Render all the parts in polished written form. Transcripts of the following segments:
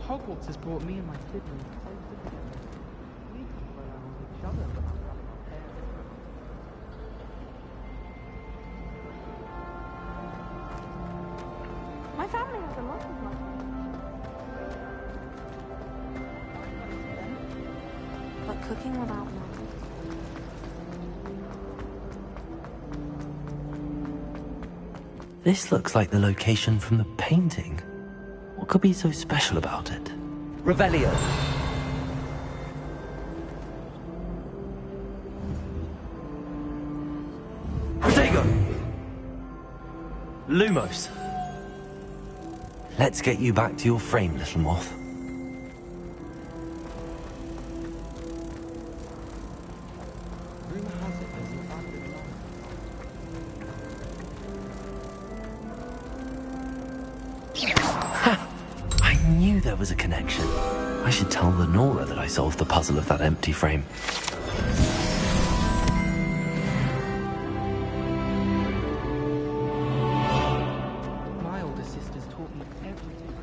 Hogwarts has brought me and my siblings closer together. We can rely on each other without having our hair different. My family has a lot of money. But cooking without money. This looks like the location from the painting. What could be so special about it? Revelio! Protego! Lumos! Let's get you back to your frame, little moth. There was a connection. I should tell Lenora that I solved the puzzle of that empty frame. My older sisters taught me everything.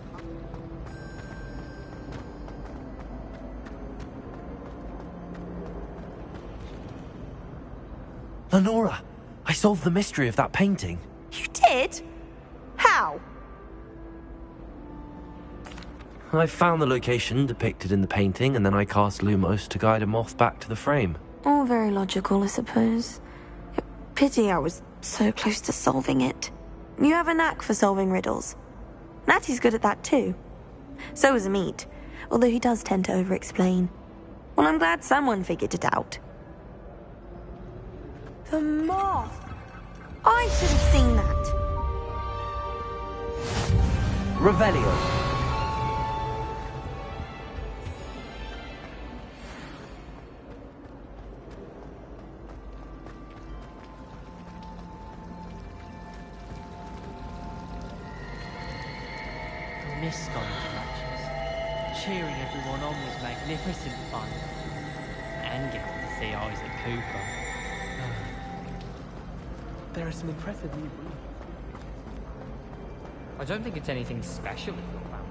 Lenora! I solved the mystery of that painting. You did? How? I found the location depicted in the painting, and then I cast Lumos to guide a moth back to the frame. All very logical, I suppose. Pity I was so close to solving it. You have a knack for solving riddles. Natty's good at that too. So is Amit, although he does tend to over-explain. Well, I'm glad someone figured it out. The moth! I should have seen that! Revelio! Missed on interactions. Cheering everyone on was magnificent fun. And getting to see Isaac Cooper. There are some impressive new rooms. I don't think it's anything special if you're found.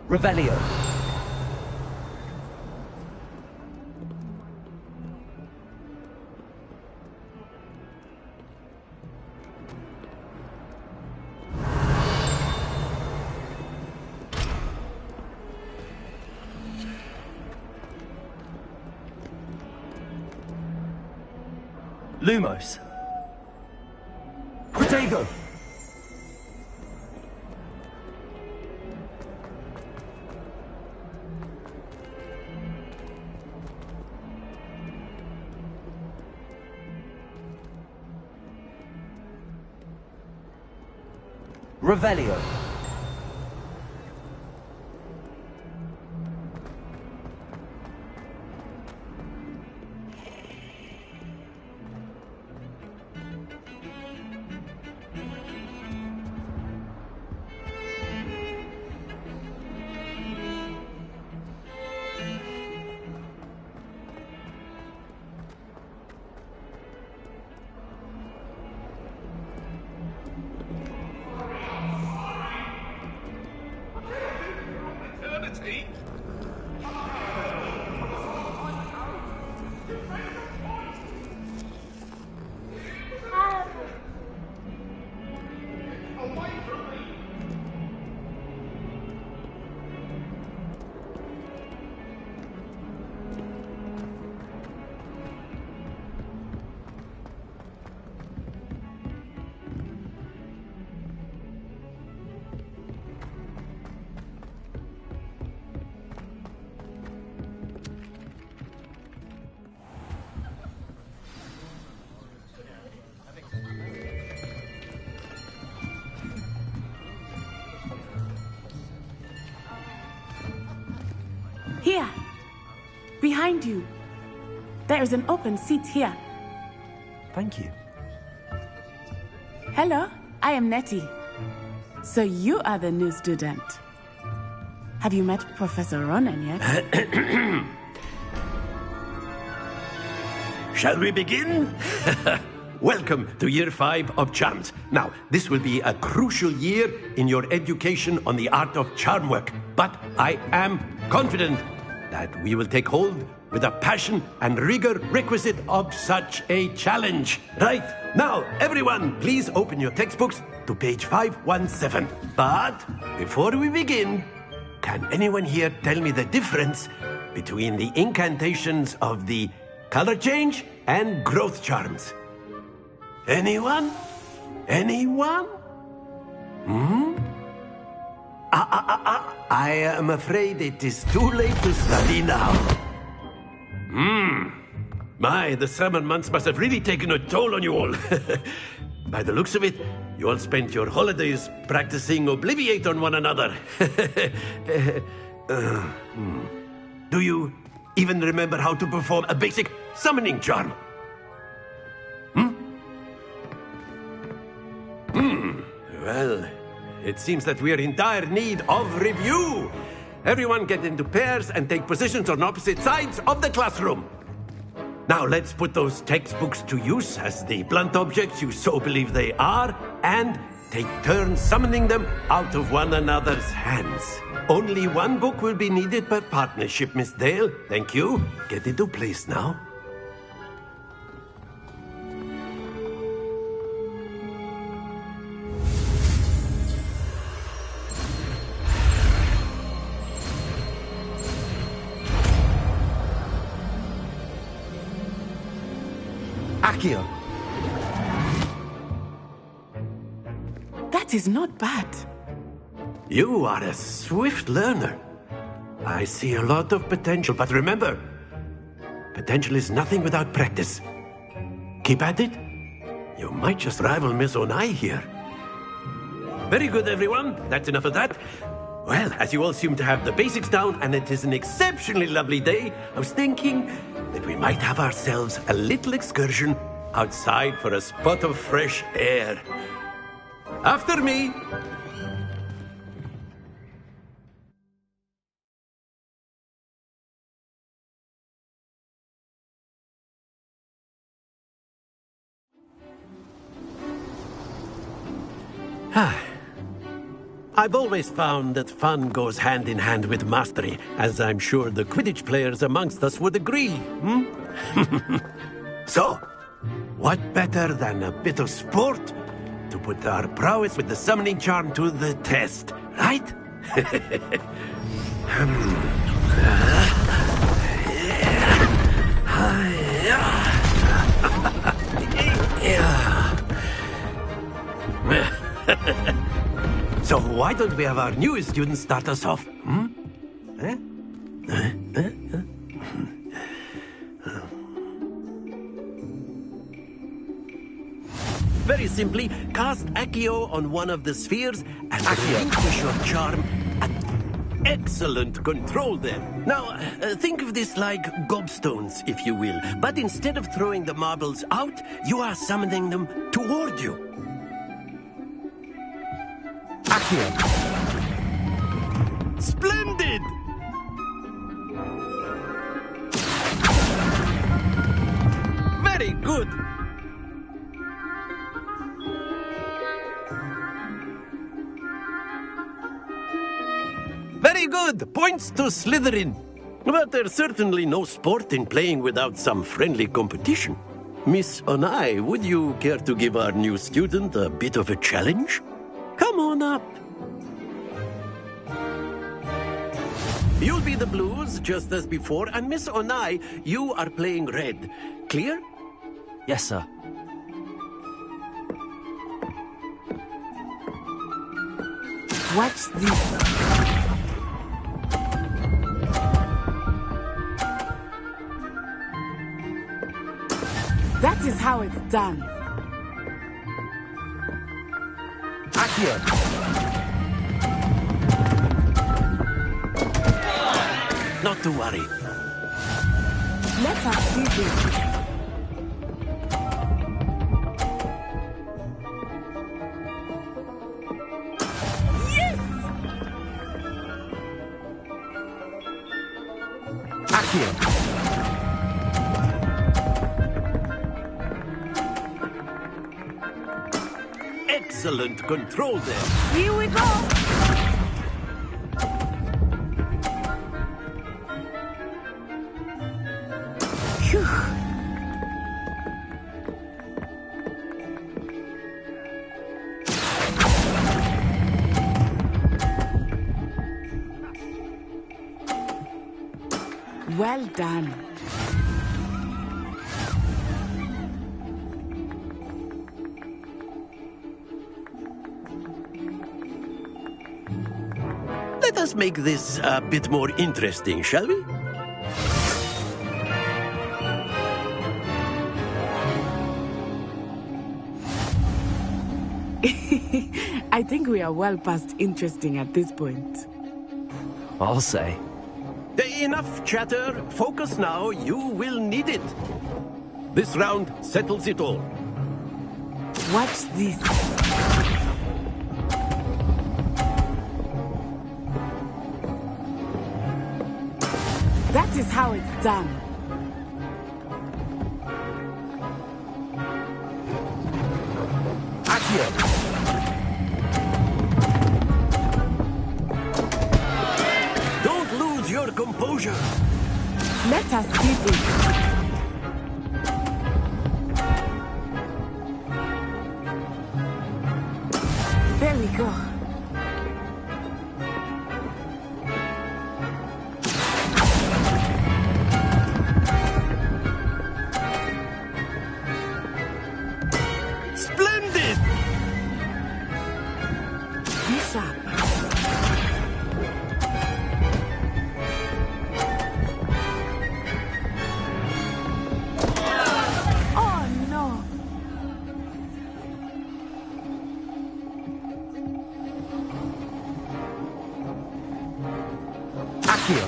Revelio! Lumos! Protego! Revelio. Here. Behind you. There is an open seat here. Thank you. Hello, I am Nettie. So you are the new student. Have you met Professor Ronan yet? Shall we begin? Welcome to Year 5 of Charms. Now, this will be a crucial year in your education on the art of charm work. But I am confident that we will take hold with the passion and rigor requisite of such a challenge. Right, now, everyone, please open your textbooks to page 517. But before we begin, can anyone here tell me the difference between the incantations of the color change and growth charms? Anyone? Anyone? I am afraid it is too late to study now. My, the summer months must have really taken a toll on you all. By the looks of it, you all spent your holidays practicing Obliviate on one another. Do you even remember how to perform a basic summoning charm? Well, it seems that we are in dire need of review. Everyone get into pairs and take positions on opposite sides of the classroom. Now let's put those textbooks to use as the blunt objects you so believe they are, and take turns summoning them out of one another's hands. Only one book will be needed per partnership, Miss Dale. Thank you. Get into place now. Accio. That is not bad. You are a swift learner. I see a lot of potential, but remember, potential is nothing without practice. Keep at it. You might just rival Miss Onai here. Very good, everyone. That's enough of that. Well, as you all seem to have the basics down, and it is an exceptionally lovely day, I was thinking that we might have ourselves a little excursion outside for a spot of fresh air. After me. I've always found that fun goes hand in hand with mastery, as I'm sure the Quidditch players amongst us would agree. So, what better than a bit of sport to put our prowess with the summoning charm to the test, right? So why don't we have our newest student start us off? Very simply, cast Accio on one of the spheres and relinquish your charm at excellent control there. Now, think of this like gobstones, if you will. But instead of throwing the marbles out, you are summoning them toward you. Accio. Splendid! Very good. Very good. Points to Slytherin. But there's certainly no sport in playing without some friendly competition. Miss Onai, would you care to give our new student a bit of a challenge? Come on up. You'll be the blues, just as before, and Miss Onai, you are playing red. Clear? Yes, sir. Watch this. That is how it's done. Accio. not to worry. Let us see this. Accio! Excellent control there. Here we go. Phew. Well done. Let us make this a bit more interesting, shall we? I think we are well past interesting at this point. I'll say. Enough chatter. Focus now. You will need it. This round settles it all. Watch this. That is how it's done. Accio! Don't lose your composure. Let us see this. There we go. Splendid! Be sharp. Oh no. Accio!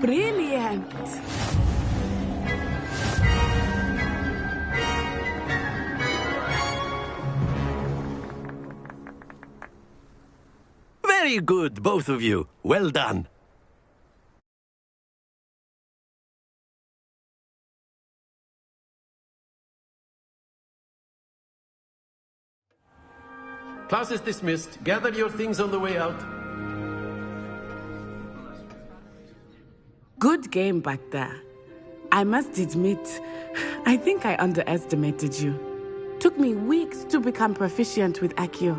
Brilliant. Very good, both of you. Well done. Class is dismissed. Gather your things on the way out. Good game back there. I must admit, I think I underestimated you. Took me weeks to become proficient with Accio.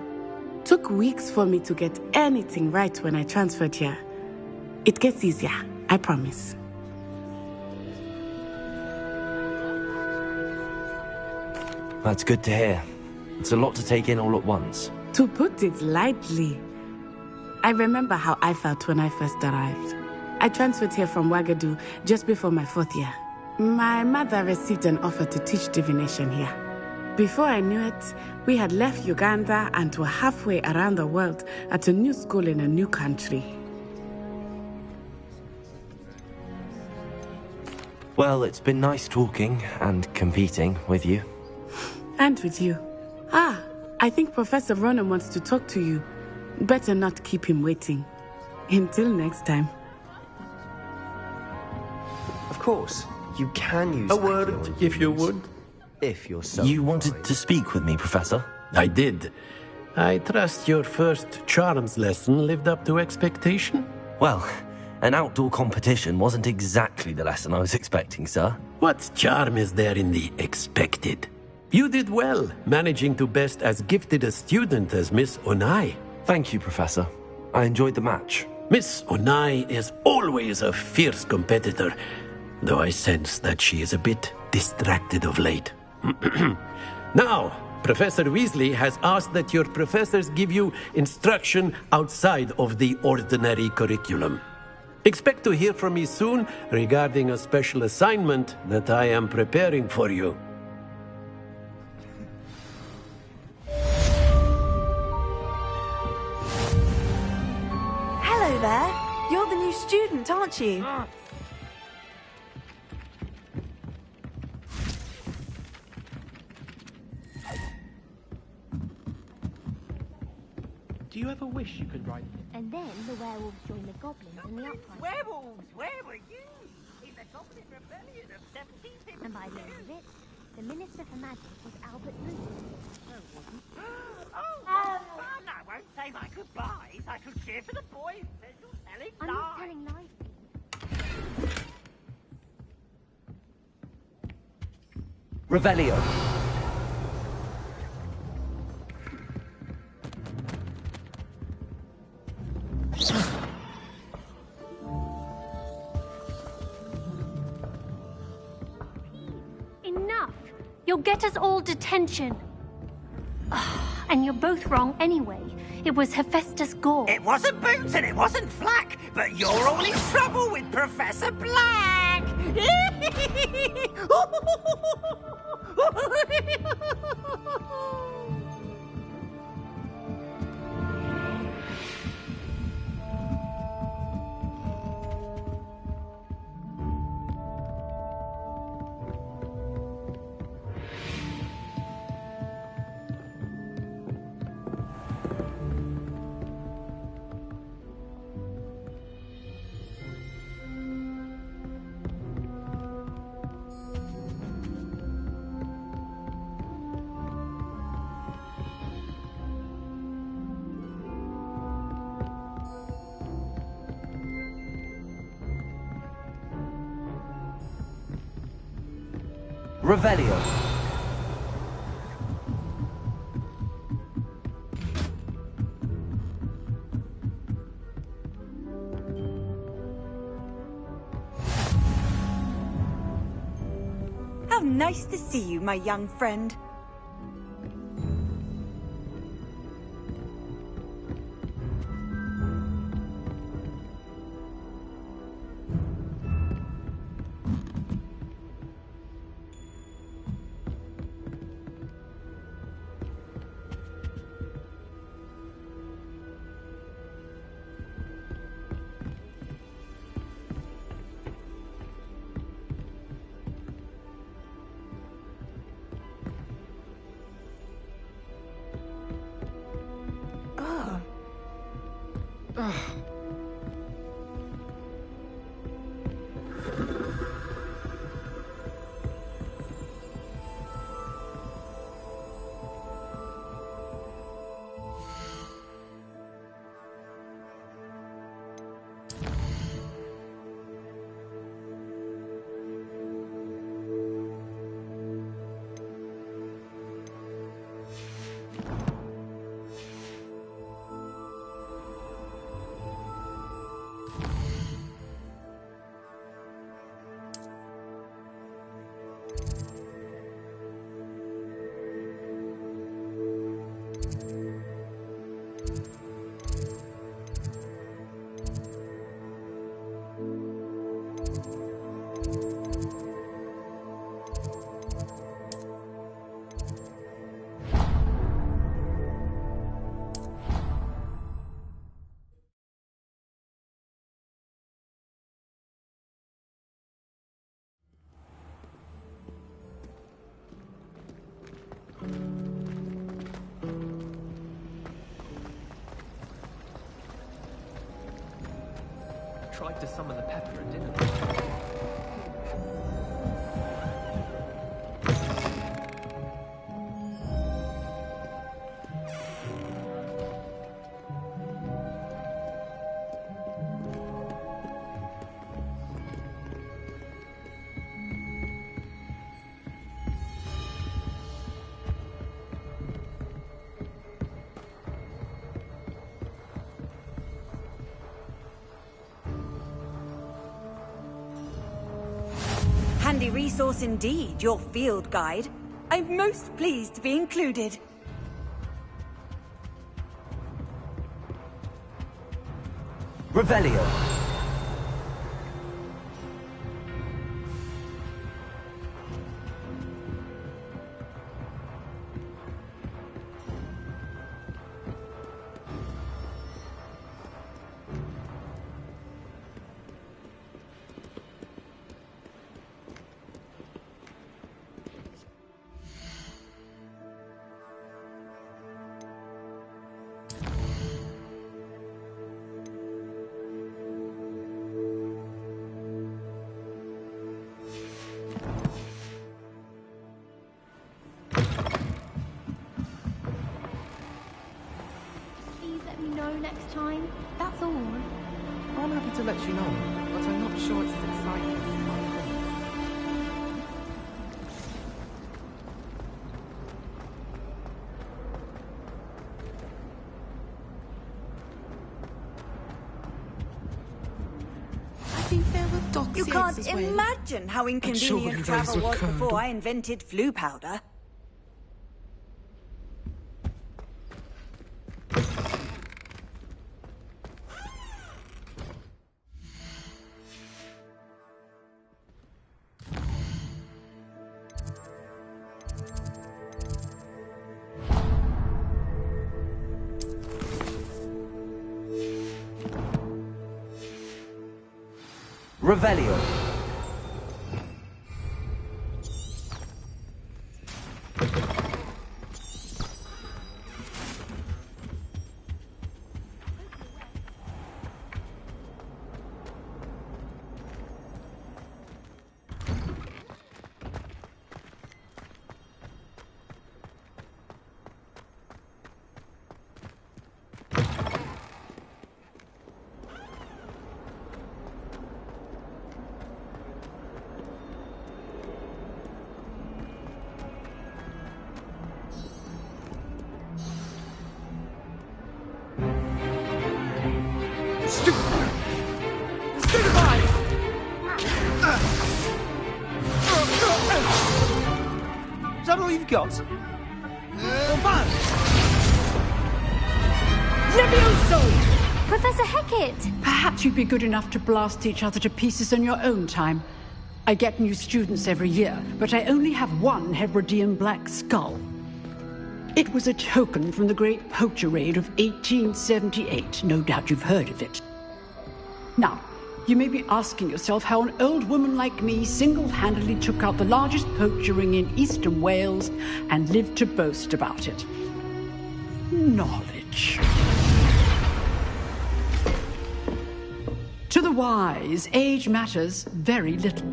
Took weeks for me to get anything right when I transferred here. It gets easier, I promise. That's good to hear. It's a lot to take in all at once. To put it lightly, I remember how I felt when I first arrived. I transferred here from Ouagadougou just before my 4th year. My mother received an offer to teach divination here. Before I knew it, we had left Uganda and were halfway around the world at a new school in a new country. Well, it's been nice talking and competing with you. And with you. Ah, I think Professor Ronan wants to talk to you. Better not keep him waiting. Until next time. Of course, you can use A word, if you would. If you're so You wanted inclined. to speak with me, Professor? I did. I trust your first charms lesson lived up to expectation? Well, an outdoor competition wasn't exactly the lesson I was expecting, sir. What charm is there in the expected? You did well, managing to best as gifted a student as Miss Onai. Thank you, Professor. I enjoyed the match. Miss Onai is always a fierce competitor, though I sense that she is a bit distracted of late. Now, Professor Weasley has asked that your professors give you instruction outside of the ordinary curriculum. Expect to hear from me soon regarding a special assignment that I am preparing for you. new student, aren't you? Do you ever wish you could ride? And then the werewolves joined the goblins in the uprising. Werewolves, where were you? In the Goblin Rebellion of 1752. And by the end of it, the Minister for Magic was Albert Moon. Oh, what fun! I won't say my goodbyes. I shall cheer for the boy who says you're telling I'm lies. not telling lies. Revelio. Enough! You'll get us all detention. And you're both wrong anyway. It was Hephaestus Gore. It wasn't Boots and it wasn't Flack, but you're all in trouble with Professor Black! Revelio. How nice to see you, my young friend. Tried to summon the pepper and didn't. Handy resource indeed, your field guide. I'm most pleased to be included. Revelio. next time, that's all. I'm happy to let you know, but I'm not sure it's as exciting as you might think. I think there were dogs. You can't as well. imagine how inconvenient travel was before I invented flu powder. Revelio. Is that all you've got? Levioso! Professor Hecat! Perhaps you'd be good enough to blast each other to pieces in your own time. I get new students every year, but I only have one Hebridean black skull. It was a token from the Great Poacher Raid of 1878. No doubt you've heard of it. Now, you may be asking yourself how an old woman like me single-handedly took out the largest poacher ring in eastern Wales and lived to boast about it. Knowledge. To the wise, age matters very little.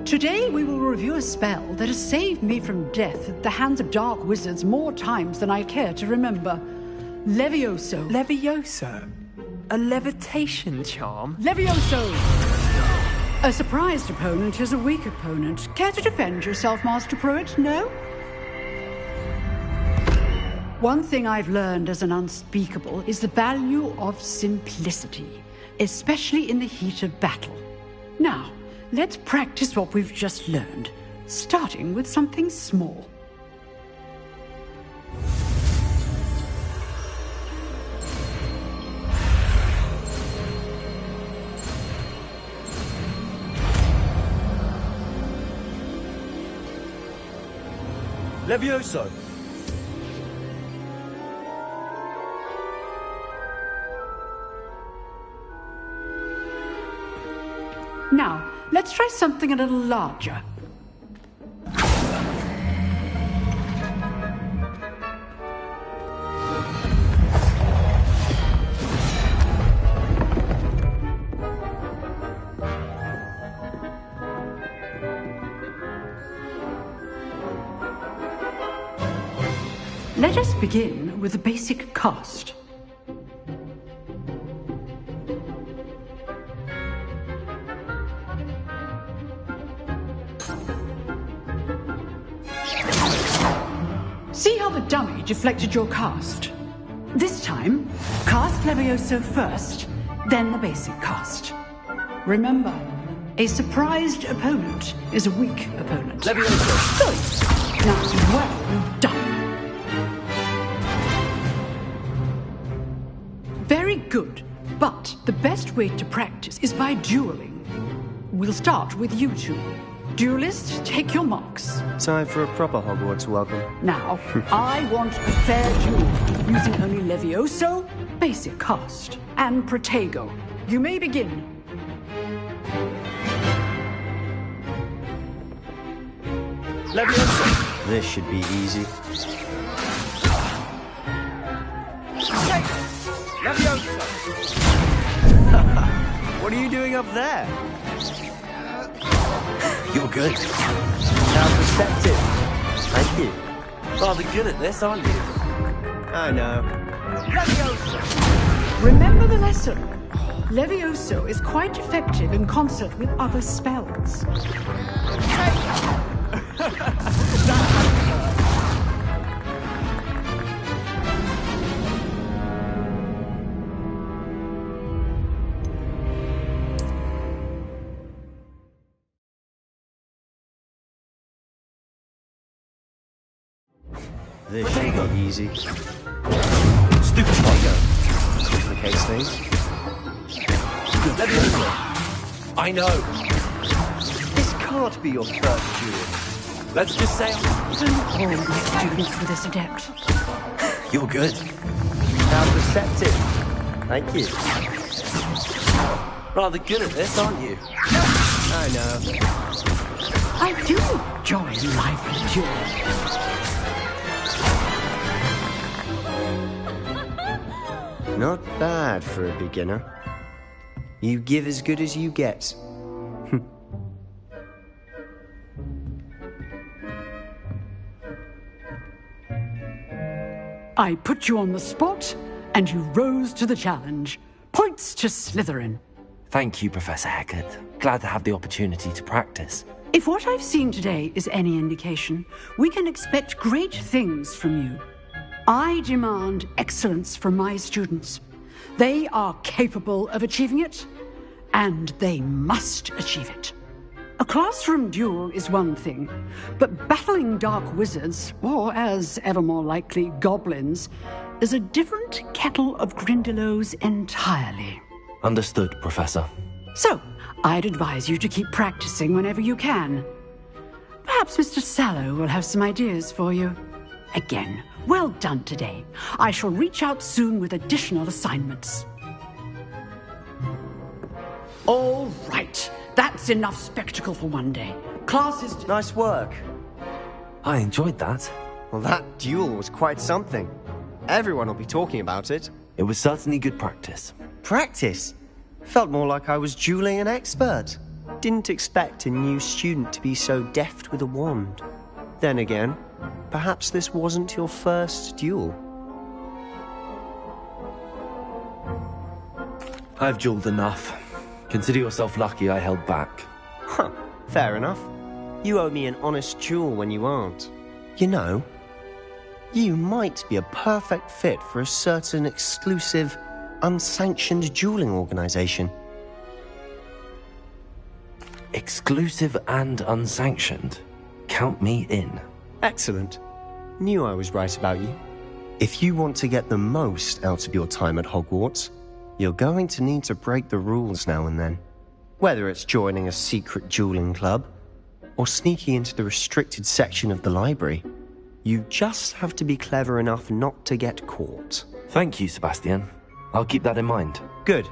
Today we will review a spell that has saved me from death at the hands of dark wizards more times than I care to remember. Levioso. Levioso? A levitation charm? Levioso! A surprised opponent is a weak opponent. Care to defend yourself, Master Pruitt? No? One thing I've learned as an unspeakable is the value of simplicity, especially in the heat of battle. Now, let's practice what we've just learned, starting with something small. Levioso. Now, let's try something a little larger. Let us begin with the basic cast. See how the dummy deflected your cast? This time, cast Levioso first, then the basic cast. Remember, a surprised opponent is a weak opponent. Levioso. Good. Now, well done. Very good, but the best way to practice is by dueling. We'll start with you two. Duelists, take your marks. Time for a proper Hogwarts welcome. Now, I want a fair duel, using only Levioso, basic cast, and Protego. You may begin. Levioso. This should be easy. Levioso. What are you doing up there? You're good. Now perspective. Thank you. Rather good at this, aren't you? I know. Leviosa! Remember the lesson. Levioso is quite effective in concert with other spells. This should be easy. Stupid Tiger. Complicates things. I know. This can't be your first duel. Let's just say Don't all my students were this adept. you're good. How receptive. Thank you. Rather good at this, aren't you? I know. I do enjoy life and duel. Not bad for a beginner. You give as good as you get. I put you on the spot, and you rose to the challenge. Points to Slytherin. Thank you, Professor Hecat. Glad to have the opportunity to practice. If what I've seen today is any indication, we can expect great things from you. I demand excellence from my students. They are capable of achieving it, and they must achieve it. A classroom duel is one thing, but battling dark wizards, or as ever more likely, goblins, is a different kettle of Grindylows entirely. Understood, Professor. So, I'd advise you to keep practicing whenever you can. Perhaps Mr. Sallow will have some ideas for you. Again, well done today. I shall reach out soon with additional assignments. All right. That's enough spectacle for one day. Class is... Nice work. I enjoyed that. Well, that duel was quite something. Everyone will be talking about it. It was certainly good practice. Practice? Felt more like I was dueling an expert. Didn't expect a new student to be so deft with a wand. Then again, perhaps this wasn't your first duel. I've dueled enough. Consider yourself lucky I held back. Huh, fair enough. You owe me an honest duel when you aren't. You know, you might be a perfect fit for a certain exclusive, unsanctioned dueling organization. Exclusive and unsanctioned? Count me in. Excellent. Knew I was right about you. If you want to get the most out of your time at Hogwarts, you're going to need to break the rules now and then. Whether it's joining a secret dueling club, or sneaking into the restricted section of the library, you just have to be clever enough not to get caught. Thank you, Sebastian. I'll keep that in mind. Good.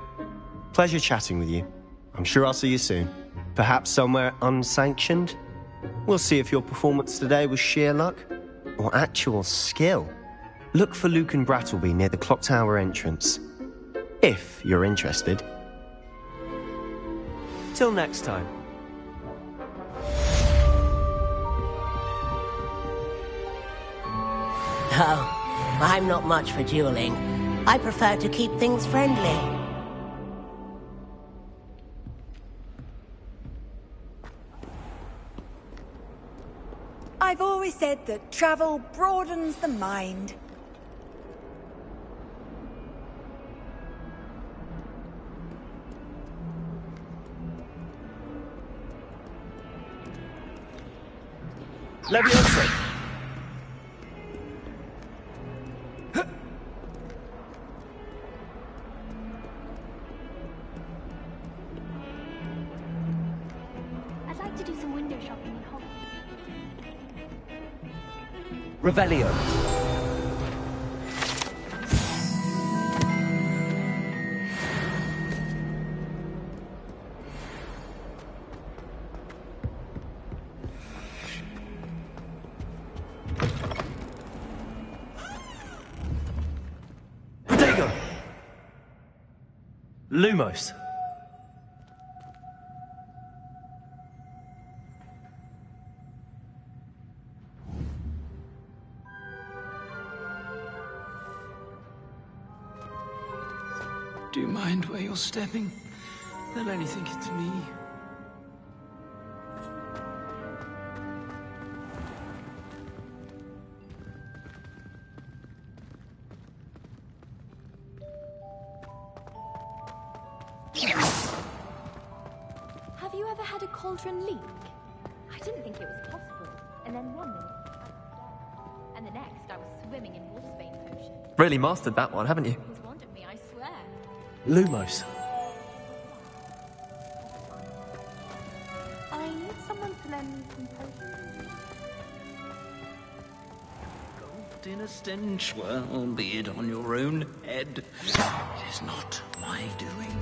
Pleasure chatting with you. I'm sure I'll see you soon. Perhaps somewhere unsanctioned? We'll see if your performance today was sheer luck, or actual skill. Look for Luke and Brattleby near the clock tower entrance. If you're interested. Till next time. Oh, I'm not much for dueling. I prefer to keep things friendly. I've always said that travel broadens the mind. Leviosa! I'd like to do some window shopping in Hogwarts. Revelio. Protego! Lumos. Do you mind where you're stepping? They'll only think it's me. Have you ever had a cauldron leak? I didn't think it was possible. And then one minute, I was dead. And the next, I was swimming in wolfsbane potion. Really mastered that one, haven't you? He's wanted me, I swear. Lumos. I need someone to lend me some potions. In a stench, well, be it on your own head. It is not my doing.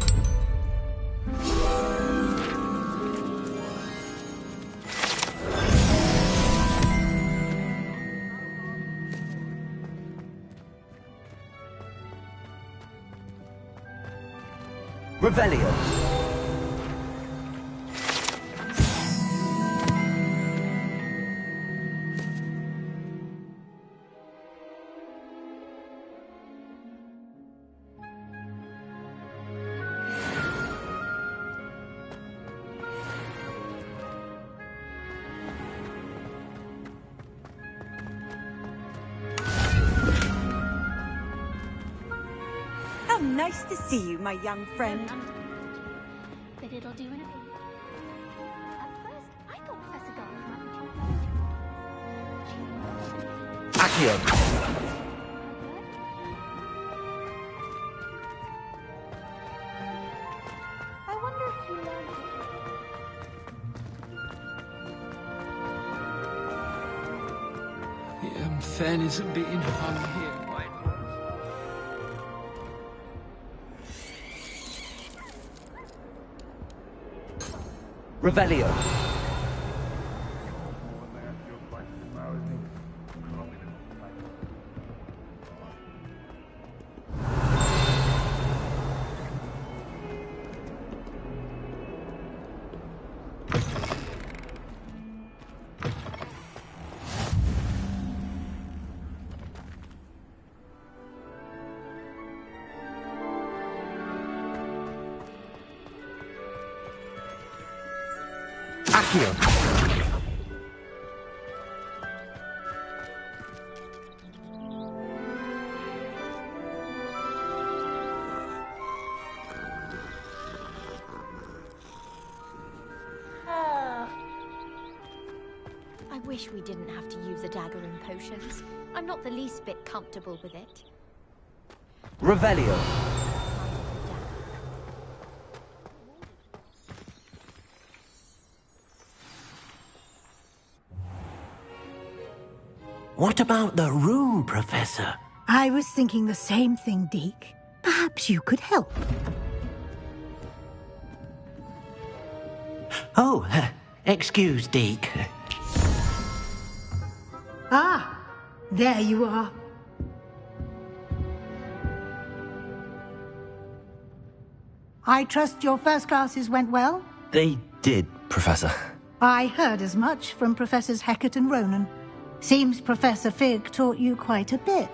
Revelio. How nice to see you, my young friend. But it'll do in a bit. At first, I thought Professor Garland might be Accio. I wonder if you learned The fairness of being hung here. Revelio. Accio. I wish we didn't have to use a dagger in potions. I'm not the least bit comfortable with it. Revelio. What about the room, Professor? I was thinking the same thing, Deke. Perhaps you could help. Oh, excuse, Deke. Ah, there you are. I trust your first classes went well? They did, Professor. I heard as much from Professors Hecat and Ronan. Seems Professor Fig taught you quite a bit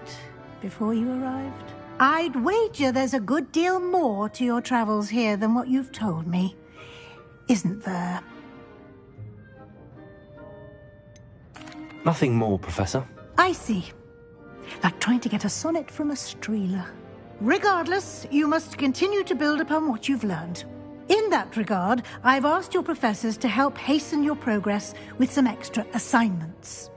before you arrived. I'd wager there's a good deal more to your travels here than what you've told me. Isn't there? Nothing more, Professor. I see. Like trying to get a sonnet from a streeler. Regardless, you must continue to build upon what you've learned. In that regard, I've asked your professors to help hasten your progress with some extra assignments.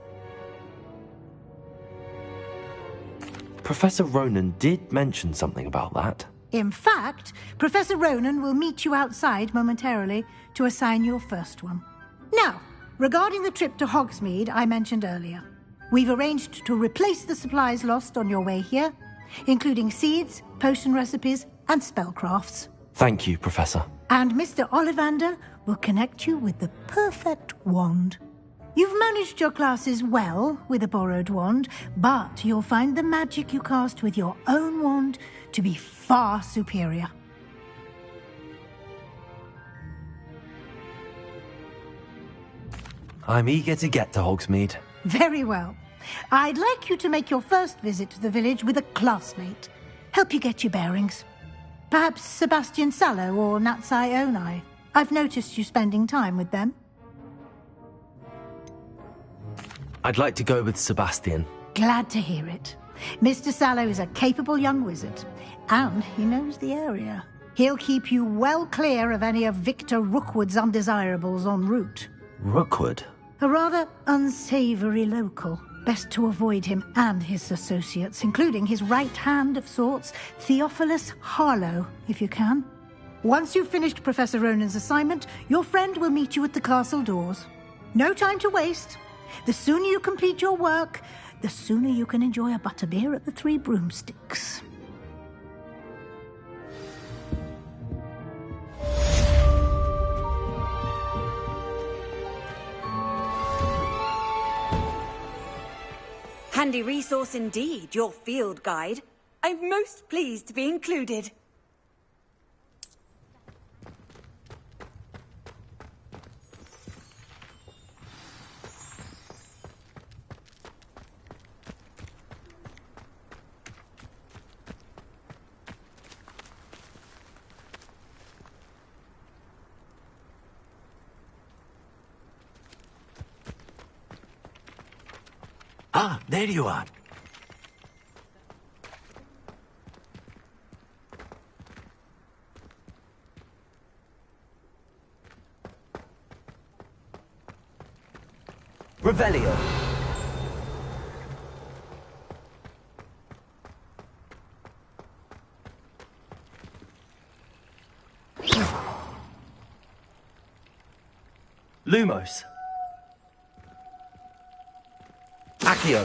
Professor Ronan did mention something about that. In fact, Professor Ronan will meet you outside momentarily to assign your first one. Now, regarding the trip to Hogsmeade I mentioned earlier, we've arranged to replace the supplies lost on your way here, including seeds, potion recipes, and spellcrafts. Thank you, Professor. And Mr. Ollivander will connect you with the perfect wand. You've managed your classes well with a borrowed wand, but you'll find the magic you cast with your own wand to be far superior. I'm eager to get to Hogsmeade. Very well. I'd like you to make your first visit to the village with a classmate. Help you get your bearings. Perhaps Sebastian Sallow or Natsai Onai. I've noticed you spending time with them. I'd like to go with Sebastian. Glad to hear it. Mr. Sallow is a capable young wizard, and he knows the area. He'll keep you well clear of any of Victor Rookwood's undesirables en route. Rookwood? A rather unsavory local. Best to avoid him and his associates, including his right hand of sorts, Theophilus Harlow, if you can. Once you've finished Professor Ronan's assignment, your friend will meet you at the castle doors. No time to waste. The sooner you complete your work, the sooner you can enjoy a butterbeer at the Three Broomsticks. Handy resource indeed, your field guide. I'm most pleased to be included. Ah, there you are. Revelio. Lumos. Accio.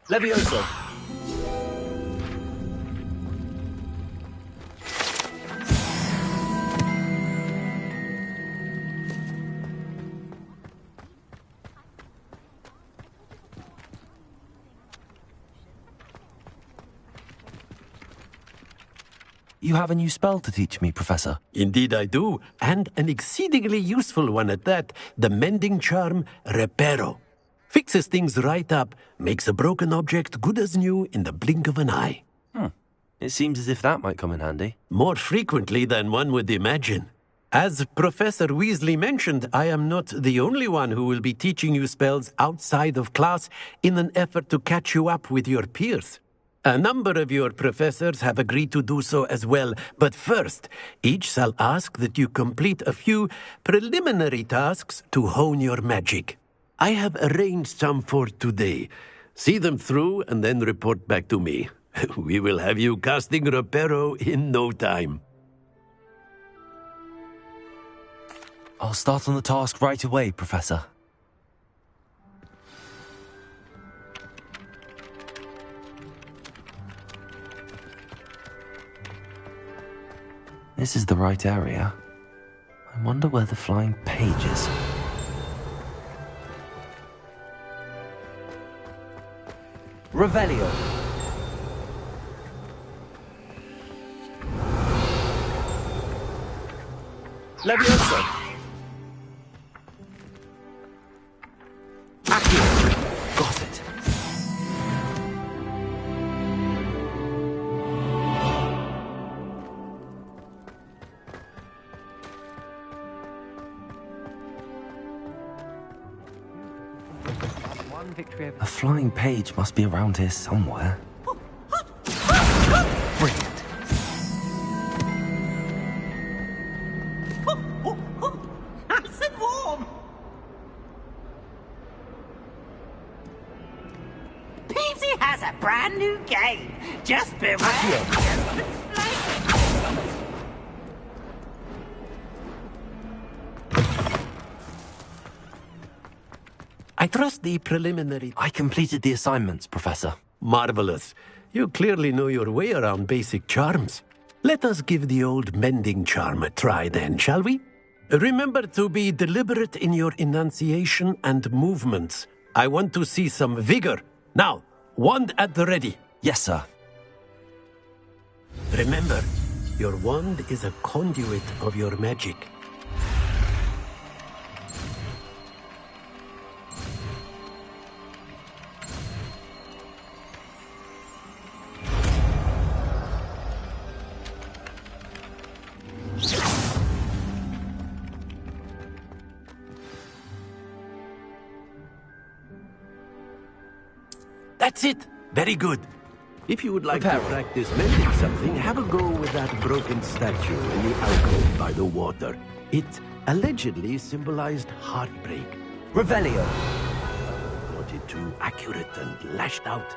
Levioso. You have a new spell to teach me, Professor. Indeed I do, and an exceedingly useful one at that, the mending charm Reparo. Fixes things right up, makes a broken object good as new in the blink of an eye. It seems as if that might come in handy. More frequently than one would imagine. As Professor Weasley mentioned, I am not the only one who will be teaching you spells outside of class in an effort to catch you up with your peers. A number of your professors have agreed to do so as well, but first, each shall ask that you complete a few preliminary tasks to hone your magic. I have arranged some for today. See them through and then report back to me. We will have you casting Reparo in no time. I'll start on the task right away, Professor. This is the right area. I wonder where the flying page is. Revelio. Levioso. Accio. Got it. A flying page must be around here somewhere. Brilliant. Nice and warm. Peasy has a brand new game. Just beware. I trust the preliminary... I completed the assignments, Professor. Marvelous. You clearly know your way around basic charms. Let us give the old mending charm a try then, shall we? Remember to be deliberate in your enunciation and movements. I want to see some vigor. Now, wand at the ready. Yes, sir. Remember, your wand is a conduit of your magic. That's it. Very good. If you would like to practice mending something, have a go with that broken statue in the alcove by the water. It allegedly symbolized heartbreak. Revelio. Not it too accurate and lashed out.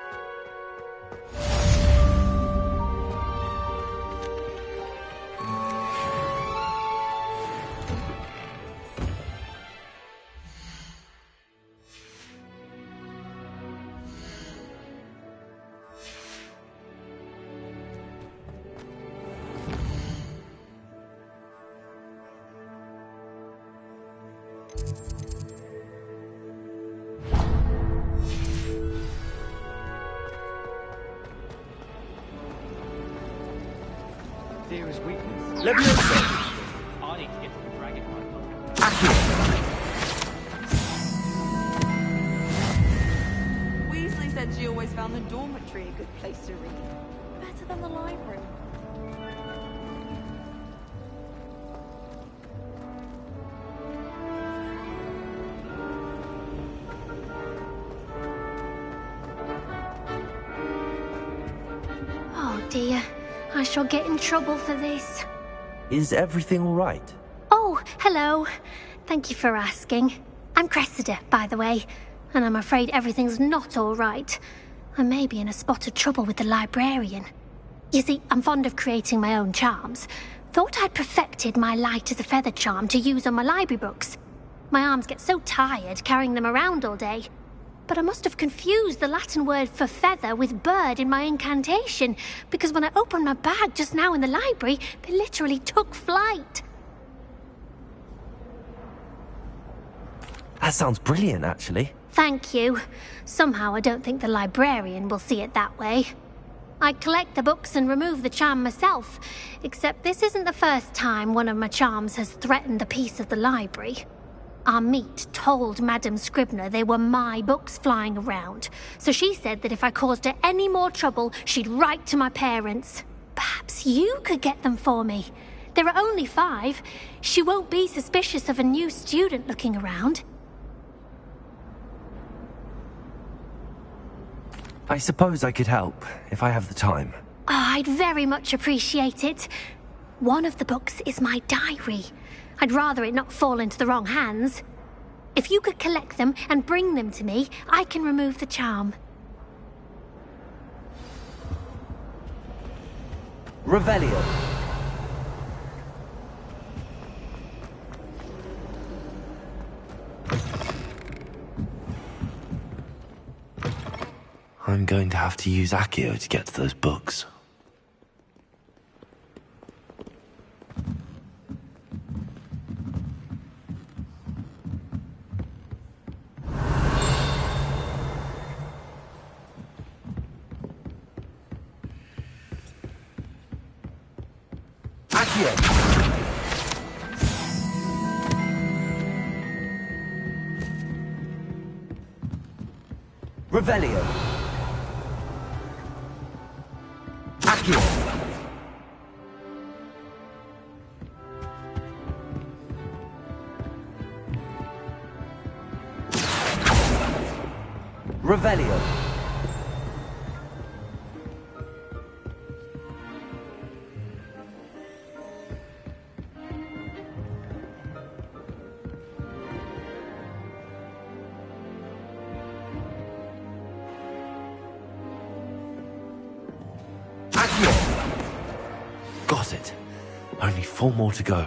Fear's weakness. Leviosa. I need to get to the dragon right. Weasley said she always found the dormitory a good place to read. Better than the library. Oh dear, I shall get in trouble for this. Is everything all right? Oh, hello. Thank you for asking. I'm Cressida, by the way, and I'm afraid everything's not all right. I may be in a spot of trouble with the librarian. You see, I'm fond of creating my own charms. Thought I'd perfected my light as a feather charm to use on my library books. My arms get so tired carrying them around all day. But I must have confused the Latin word for feather with bird in my incantation, because when I opened my bag just now in the library, they literally took flight. That sounds brilliant, actually. Thank you. Somehow I don't think the librarian will see it that way. I collect the books and remove the charm myself, except this isn't the first time one of my charms has threatened the peace of the library. Our meet told Madame Scribner they were my books flying around, so she said that if I caused her any more trouble, she'd write to my parents. Perhaps you could get them for me. There are only 5. She won't be suspicious of a new student looking around. I suppose I could help, if I have the time. Oh, I'd very much appreciate it. One of the books is my diary. I'd rather it not fall into the wrong hands. If you could collect them and bring them to me, I can remove the charm. Revelio. I'm going to have to use Accio to get to those books. Revelio. Accio. Revelio. Got it. Only 4 more to go.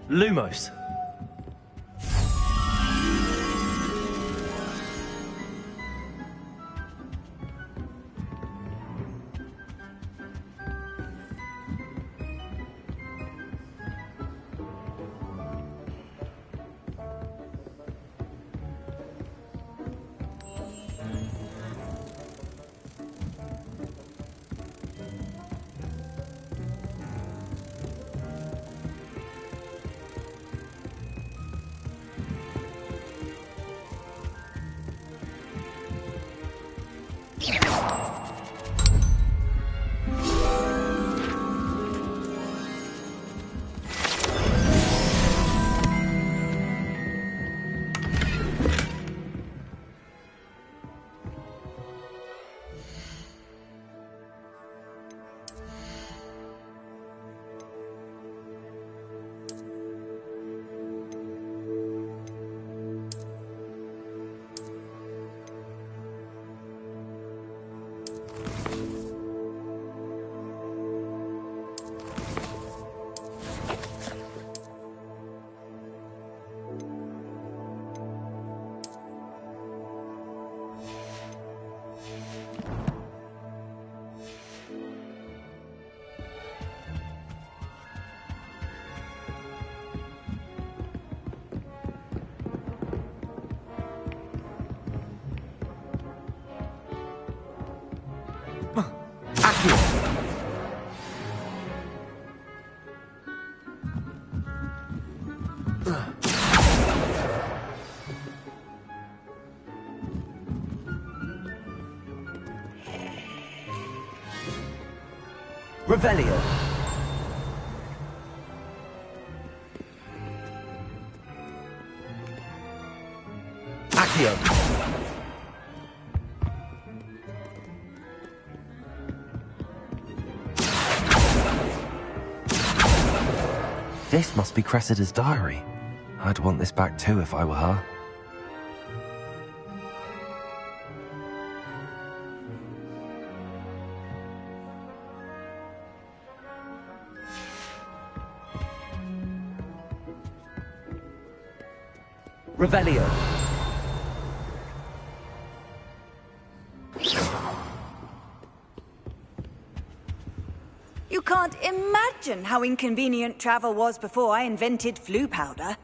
Lumos. Revelio. Accio. This must be Cressida's diary. I'd want this back too if I were her. Revelio. You can't imagine how inconvenient travel was before I invented flu powder.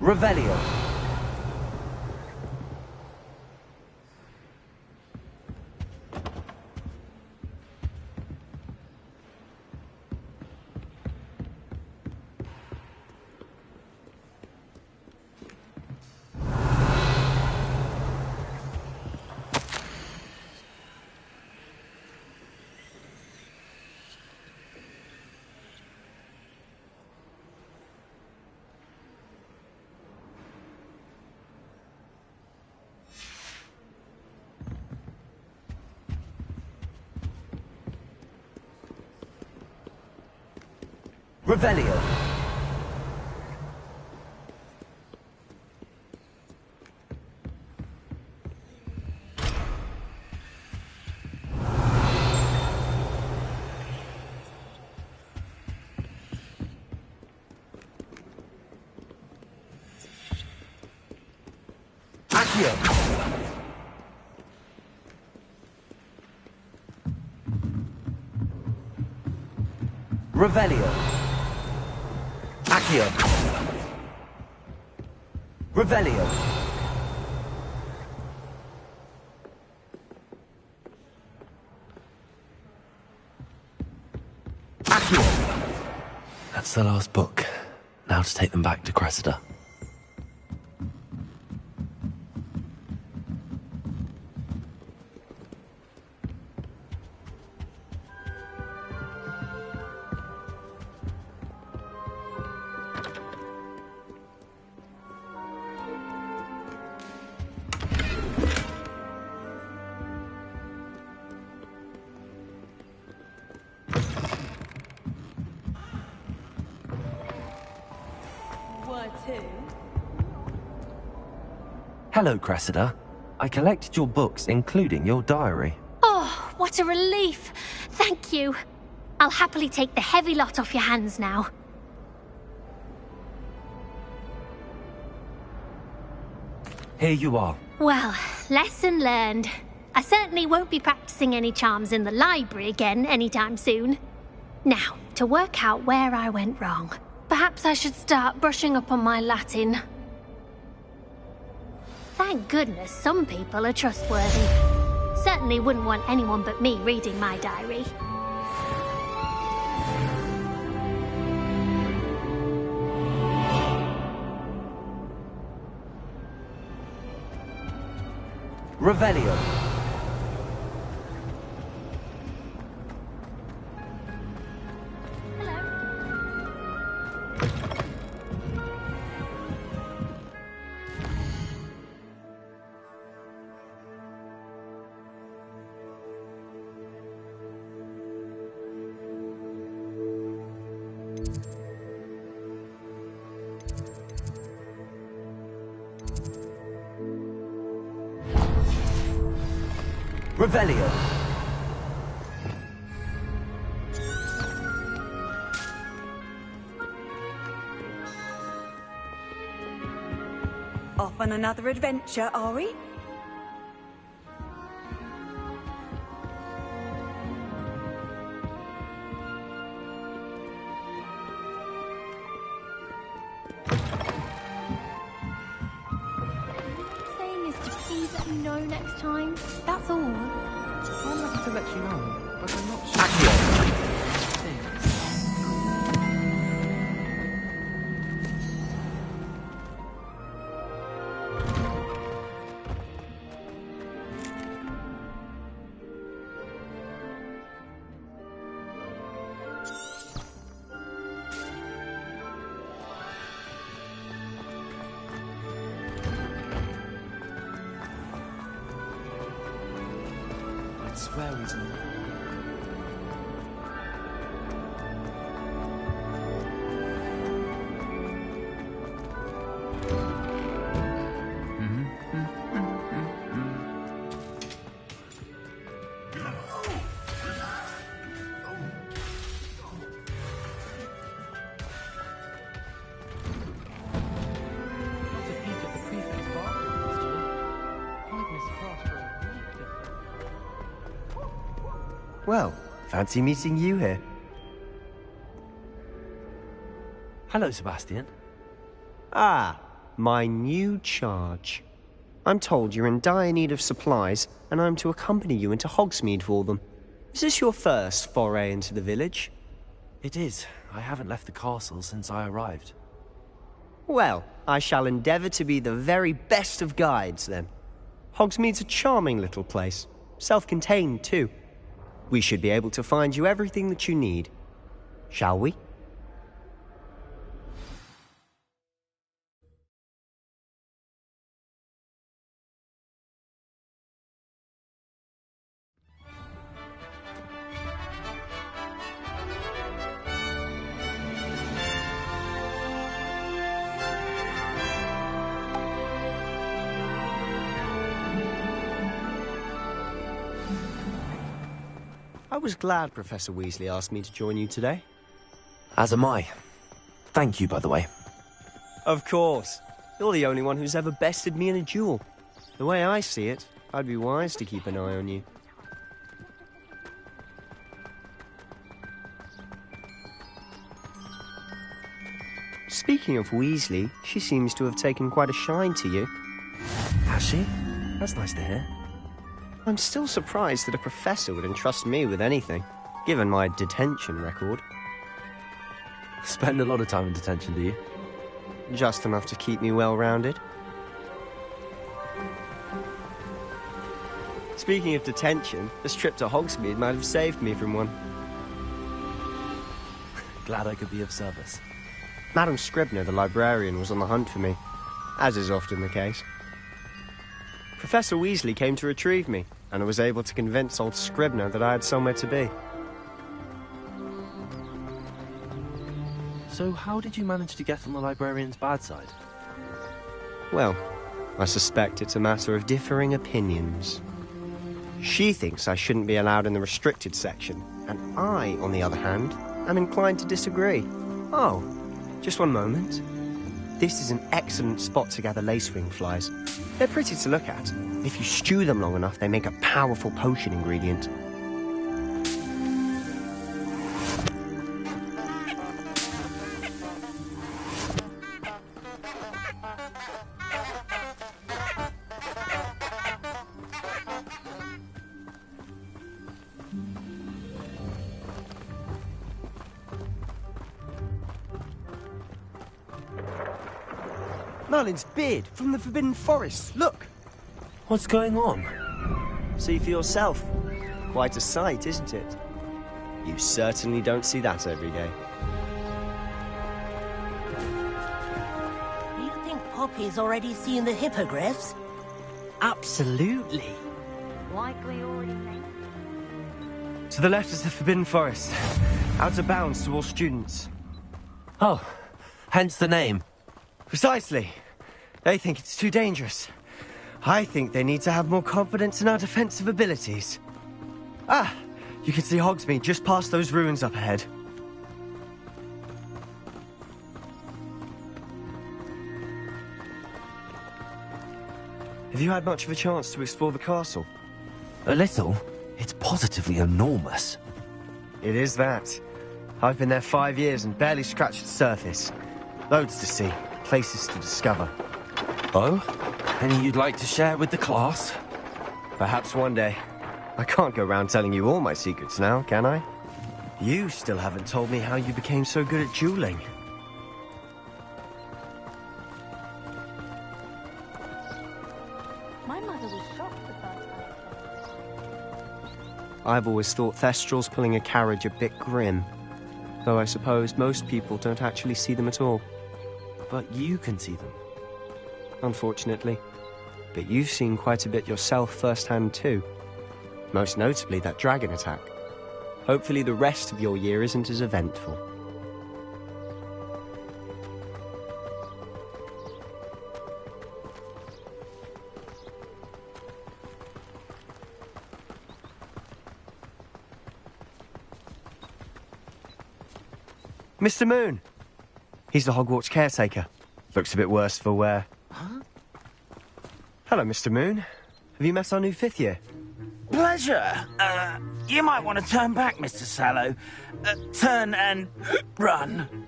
Revelio. Revelio. Accio. Revelio. Accio. Revelio. Accio. That's the last book. Now to take them back to Cressida. Hello, Cressida. I collected your books, including your diary. Oh, what a relief. Thank you. I'll happily take the heavy lot off your hands now. Here you are. Well, lesson learned. I certainly won't be practicing any charms in the library again anytime soon. Now, to work out where I went wrong. Perhaps I should start brushing up on my Latin. Thank goodness some people are trustworthy. Certainly wouldn't want anyone but me reading my diary. Revelio. Revelio. Off on another adventure, are we? time. That's all. I'm happy to let you know, but I'm not sure. Accio! I swear he's in. Well, fancy meeting you here. Hello, Sebastian. Ah, my new charge. I'm told you're in dire need of supplies, and I'm to accompany you into Hogsmeade for them. Is this your first foray into the village? It is. I haven't left the castle since I arrived. Well, I shall endeavour to be the very best of guides, then. Hogsmeade's a charming little place. Self-contained, too. We should be able to find you everything that you need. Shall we? I was glad Professor Weasley asked me to join you today. As am I. Thank you, by the way. Of course. You're the only one who's ever bested me in a duel. The way I see it, I'd be wise to keep an eye on you. Speaking of Weasley, she seems to have taken quite a shine to you. Has she? That's nice to hear. I'm still surprised that a professor would entrust me with anything, given my detention record. Spend a lot of time in detention, do you? Just enough to keep me well-rounded. Speaking of detention, this trip to Hogsmeade might have saved me from one. Glad I could be of service. Madam Scribner, the librarian, was on the hunt for me, as is often the case. Professor Weasley came to retrieve me, and I was able to convince old Scribner that I had somewhere to be. So how did you manage to get on the librarian's bad side? Well, I suspect it's a matter of differing opinions. She thinks I shouldn't be allowed in the restricted section, and I, on the other hand, am inclined to disagree. Oh, just one moment. This is an excellent spot to gather lacewing flies. They're pretty to look at. If you stew them long enough, they make a powerful potion ingredient. Merlin's beard from the Forbidden Forest. Look! What's going on? See for yourself. Quite a sight, isn't it? You certainly don't see that every day. Do you think Poppy's already seen the hippogriffs? Absolutely. Likely already made. To the left is the Forbidden Forest. Out of bounds to all students. Oh, hence the name. Precisely. They think it's too dangerous. I think they need to have more confidence in our defensive abilities. Ah, you can see Hogsmeade just past those ruins up ahead. Have you had much of a chance to explore the castle? A little. It's positively enormous. It is that. I've been there 5 years and barely scratched the surface. Loads to see, places to discover. Oh? Any you'd like to share with the class? Perhaps one day. I can't go around telling you all my secrets now, can I? You still haven't told me how you became so good at dueling. My mother was shocked the first time. I've always thought Thestrals pulling a carriage a bit grim. Though I suppose most people don't actually see them at all. But you can see them. Unfortunately. But you've seen quite a bit yourself firsthand too. Most notably that dragon attack. Hopefully the rest of your year isn't as eventful. Mr. Moon! He's the Hogwarts caretaker. Looks a bit worse for wear. Huh? Hello, Mr. Moon. Have you met our new 5th year? Pleasure. You might want to turn back, Mr. Sallow. Turn and run.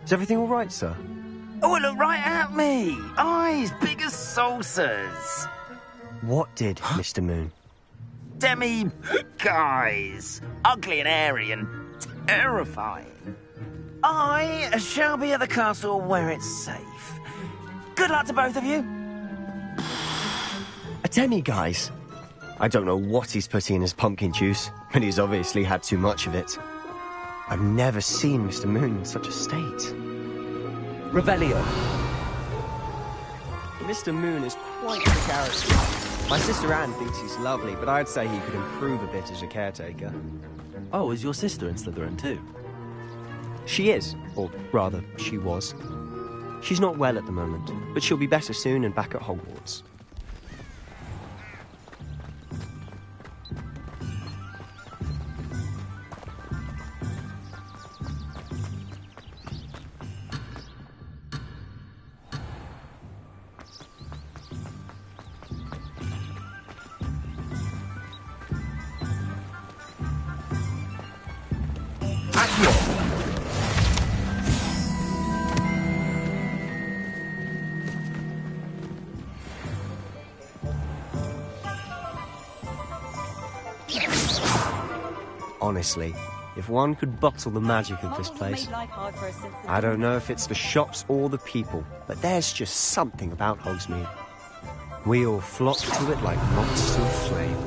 Is everything all right, sir? Oh, look right at me. Eyes big as saucers. What did, Mr. Moon? Guys. Ugly and airy and terrifying. I shall be at the castle where it's safe. Good luck to both of you. A demi-guise? I don't know what he's putting in his pumpkin juice, but he's obviously had too much of it. I've never seen Mr. Moon in such a state. Revelio. Mr. Moon is quite the character. My sister Anne thinks he's lovely, but I'd say he could improve a bit as a caretaker. Oh, is your sister in Slytherin too? She is, or rather, she was. She's not well at the moment, but she'll be better soon and back at Hogwarts. Honestly, if one could bottle the magic of this place. I don't know if it's the shops or the people, but there's just something about Hogsmeade. We all flock to it like moths to a flame.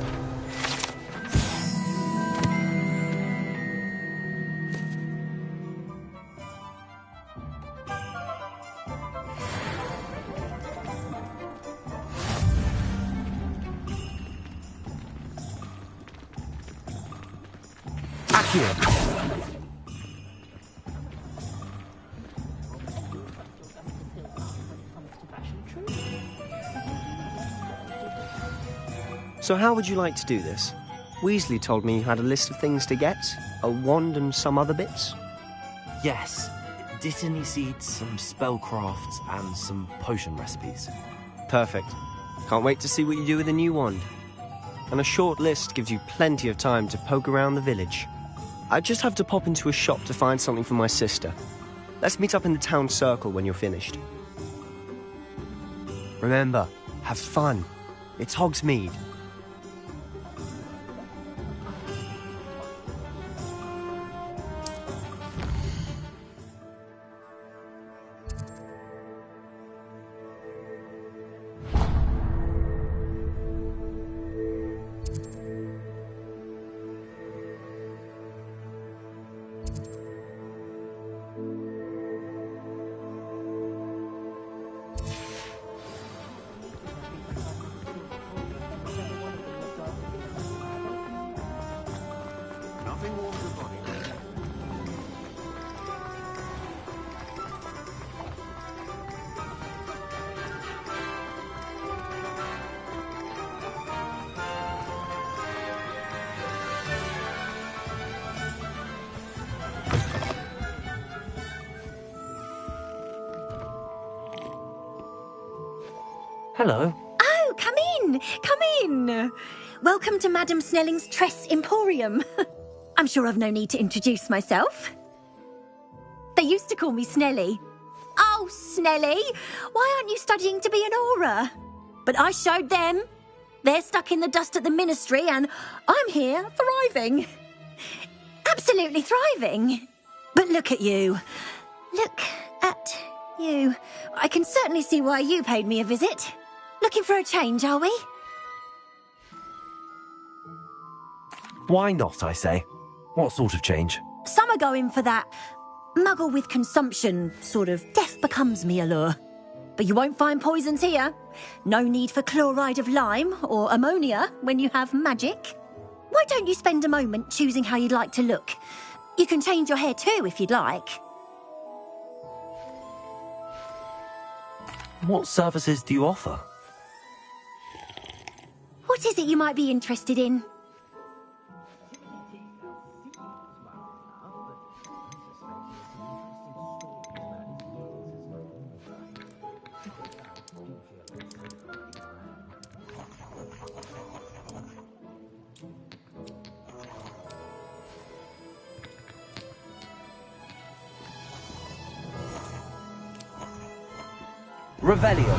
So how would you like to do this? Weasley told me you had a list of things to get, a wand and some other bits. Yes. Dittany seeds, some spellcrafts, and some potion recipes. Perfect. Can't wait to see what you do with the new wand. And a short list gives you plenty of time to poke around the village. I just have to pop into a shop to find something for my sister. Let's meet up in the town circle when you're finished. Remember, have fun. It's Hogsmeade. Hello. Oh, come in! Come in! Welcome to Madame Snelling's Tress Emporium. I'm sure I've no need to introduce myself. They used to call me Snelly. Oh, Snelly! Why aren't you studying to be an aura? But I showed them. They're stuck in the dust at the ministry, and I'm here thriving. Absolutely thriving. But look at you. Look at you. I can certainly see why you paid me a visit. Looking for a change, are we? Why not, I say? What sort of change? Some are going for that muggle with consumption, sort of death becomes me allure. But you won't find poisons here. No need for chloride of lime or ammonia when you have magic. Why don't you spend a moment choosing how you'd like to look? You can change your hair too if you'd like. What services do you offer? What is it you might be interested in? Revelio.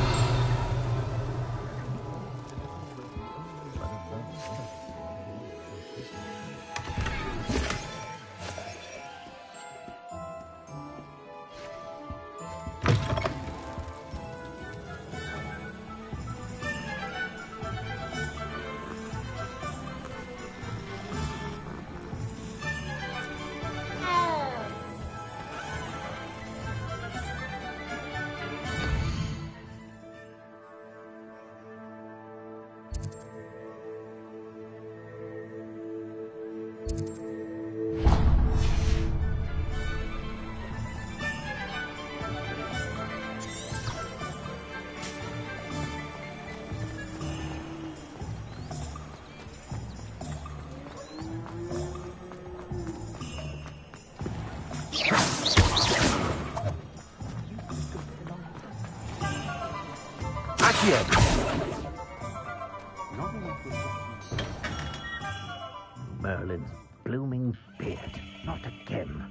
Merlin's blooming beard. Not again.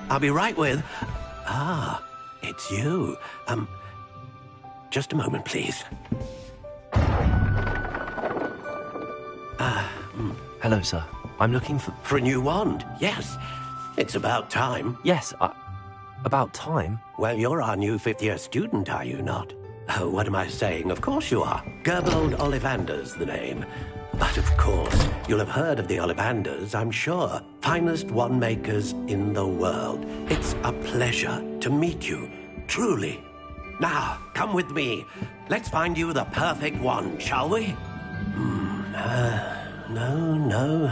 I'll be right with... Ah, it's you. Just a moment, please. Hello, sir. I'm looking for... For a new wand, yes. It's about time. Yes, about time? Well, you're our new fifth-year student, are you not? Oh, what am I saying? Of course you are. Gerbold Ollivander's the name. But of course, you'll have heard of the Ollivanders, I'm sure. Finest wand makers in the world. It's a pleasure to meet you, truly. Now, come with me. Let's find you the perfect wand, shall we? No,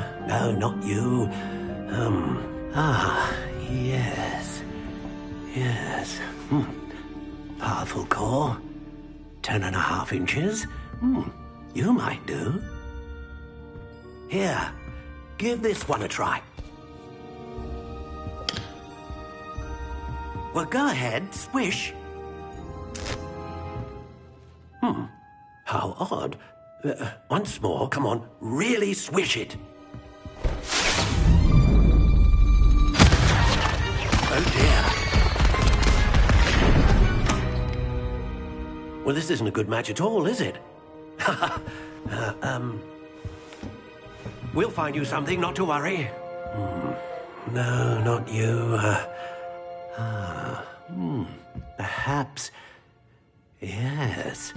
not you. Yes. Powerful core. 10.5 inches. You might do. Here, give this one a try. Well, go ahead, swish. How odd. Once more, come on, really swish it. Oh dear. Well, this isn't a good match at all, is it? We'll find you something, not to worry. No, not you. Perhaps... Yes.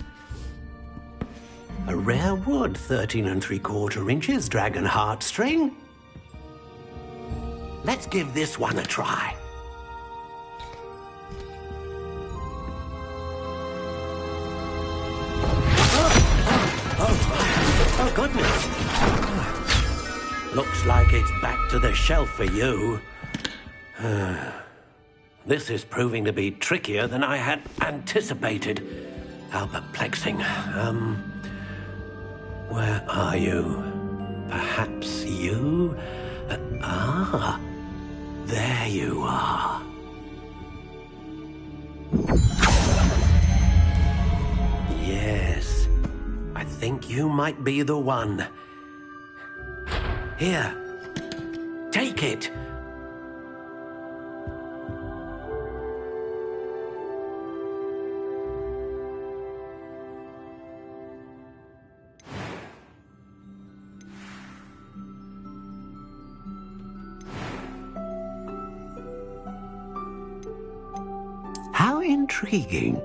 A rare wood, 13 3/4 inches, dragon heartstring. Let's give this one a try. Oh, goodness. Looks like it's back to the shelf for you. This is proving to be trickier than I had anticipated. How perplexing. Where are you? Perhaps you? There you are. Yes, I think you might be the one. Here, take it. intriguing.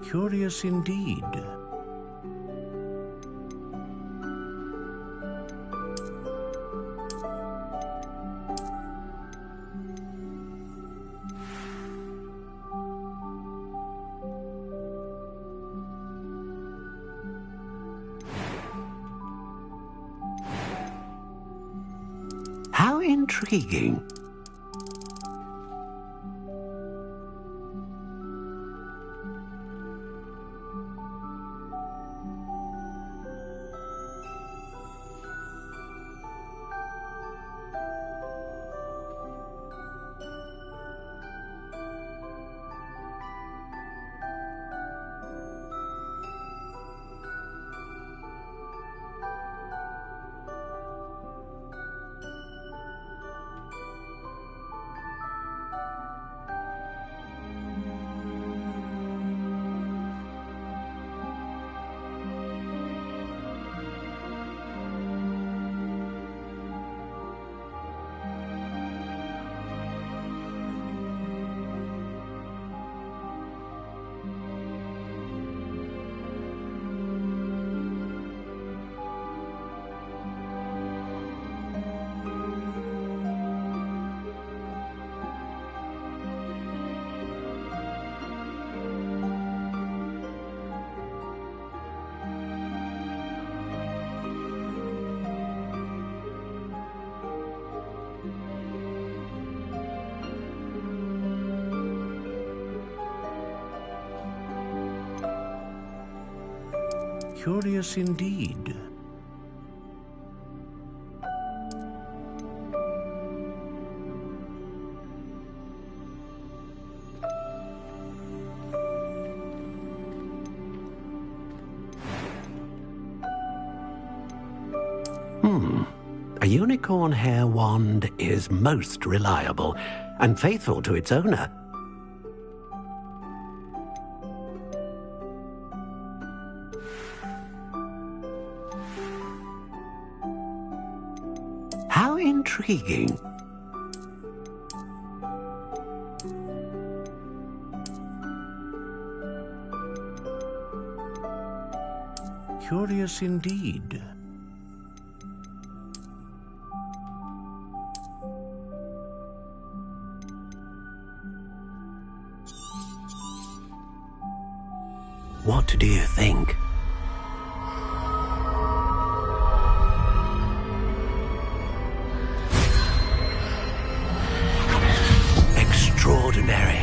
Curious indeed. How intriguing. Curious indeed. A unicorn hair wand is most reliable and faithful to its owner. How intriguing. Curious indeed. What do you think? Extraordinary.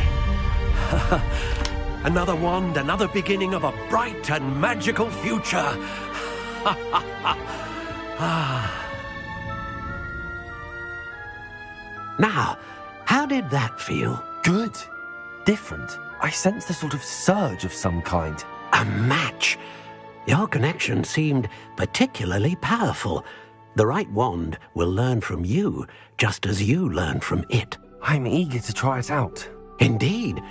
Another wand, another beginning of a bright and magical future. Now, how did that feel? Good. Different. I sensed a sort of surge of some kind. A match. Your connection seemed particularly powerful. The right wand will learn from you, just as you learn from it. I'm eager to try it out. Indeed.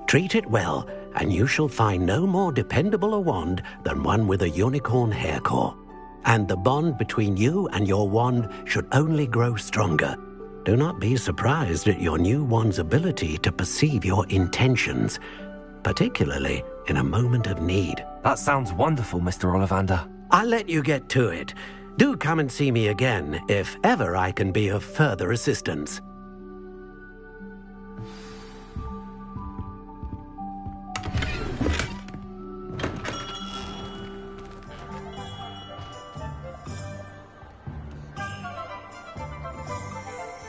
Treat it well, and you shall find no more dependable a wand than one with a unicorn hair core. And the bond between you and your wand should only grow stronger. Do not be surprised at your new wand's ability to perceive your intentions, particularly in a moment of need. That sounds wonderful, Mr. Ollivander. I'll let you get to it. Do come and see me again if ever I can be of further assistance.